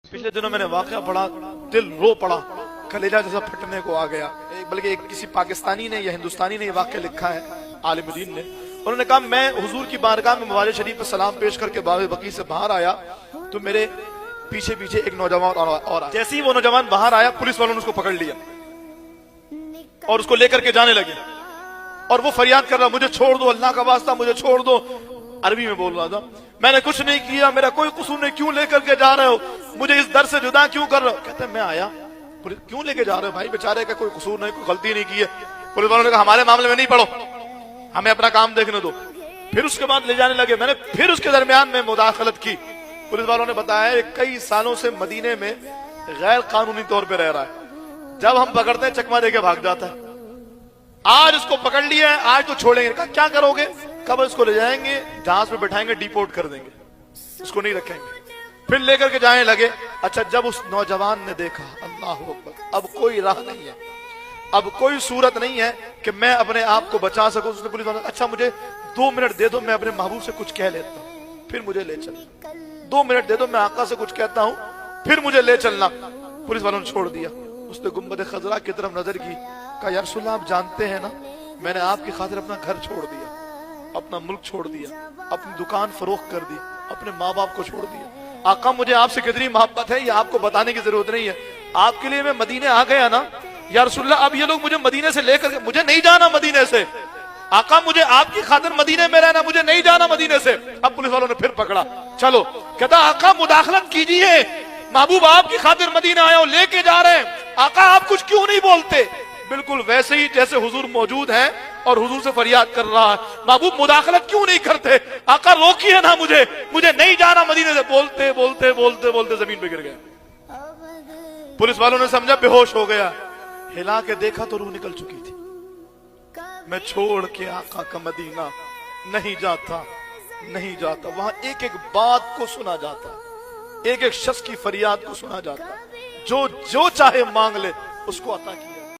पिछले दिनों मैंने वाकया पढ़ा, दिल रो पड़ा, कलेजा जैसा फटने को आ गया। बल्कि किसी पाकिस्तानी ने या हिंदुस्तानी ने ये वाकया लिखा है, आलिम दीन ने। उन्होंने कहा मैं हुजूर की बारगाह में मवाले शरीफ पर सलाम पेश करके बाग बकी से बाहर आया तो मेरे पीछे पीछे एक नौजवान और आया। जैसे ही वो नौजवान बाहर आया, पुलिस वालों ने उसको पकड़ लिया और उसको लेकर के जाने लगे। और वो फरियाद कर रहा, मुझे छोड़ दो, अल्लाह का वास्ता मुझे छोड़ दो। अरबी में बोल रहा था, मैंने कुछ नहीं किया, मेरा कोई कसूर नहीं, क्यों लेकर के जा रहे हो, मुझे इस दर से जुदा क्यों कर रहे हो। कहते मैं आया, क्यों लेके जा रहे हो भाई, बेचारे का कोई कसूर नहीं, कोई गलती नहीं की है। पुलिस वालों ने कहा हमारे मामले में नहीं पढ़ो, हमें अपना काम देखने दो। फिर उसके बाद ले जाने लगे। मैंने फिर उसके दरमियान में मुदाखलत की। पुलिस वालों ने बताया कई सालों से मदीने में गैर कानूनी तौर पे रह रहा है, जब हम पकड़ते हैं चकमा देके भाग जाता है। आज उसको पकड़ लिया है, आज तो छोड़ेंगे। कहा क्या करोगे, कब इसको ले जाएंगे, जहाज पे बैठाएंगे, डिपोर्ट कर देंगे, इसको नहीं रखेंगे। फिर लेकर के जाने लगे। अच्छा, जब उस नौजवान ने देखा, अल्लाह अकबर, अब कोई राह नहीं है, अब कोई सूरत नहीं है कि मैं अपने आप को बचा सकूं। उसने पुलिस वालों, अच्छा मुझे 2 मिनट दे दो, मैं अपने महबूब से कुछ कह लेता हूं, फिर मुझे ले चलना। 2 मिनट दे दो, मैं आका से कुछ कहता हूं, फिर मुझे ले चलना। पुलिस वालों ने छोड़ दिया। उसने गुंबद खजरा की तरफ नजर की, कहा या रसूल अल्लाह, आप जानते हैं ना मैंने आपकी खातिर अपना घर छोड़ दिया, अपना मुल्क छोड़ दिया, अपनी दुकान फरोख्त कर दी, अपने माँ बाप को छोड़ दिया। आका मुझे आपसे कितनी मोहब्बत है ये आपको बताने की जरूरत नहीं है, आपके लिए मैं मदीने आ गया ना या रसूल अल्लाह, अब ये लोग मुझे मदीने से लेकर के, मुझे नहीं जाना मदीने से। आका मुझे आपकी खातिर मदीने में रहना, मुझे नहीं जाना मदीने से। अब पुलिस वालों ने फिर पकड़ा, चलो। कहता आका मुदाखलत कीजिए, महबूब आपकी खातिर मदीना आया हो, लेके जा रहे हैं, आका आप कुछ क्यों नहीं बोलते। बिल्कुल वैसे ही जैसे हुजूर मौजूद है और हुजूर से फरियाद कर रहा है, महबूब मुदाखलत क्यों नहीं करते, आका रोकिए ना मुझे, मुझे नहीं जाना मदीने से। बोलते बोलते बोलते बोलते जमीन पे गिर गए। पुलिस वालों ने समझा बेहोश हो गया, हिला के देखा तो रूह निकल चुकी थी। मैं छोड़ के आका का मदीना नहीं जाता, नहीं जाता। वहां एक एक बात को सुना जाता, एक एक शख्स की फरियाद को सुना जाता, जो जो चाहे मांग ले उसको अता किया।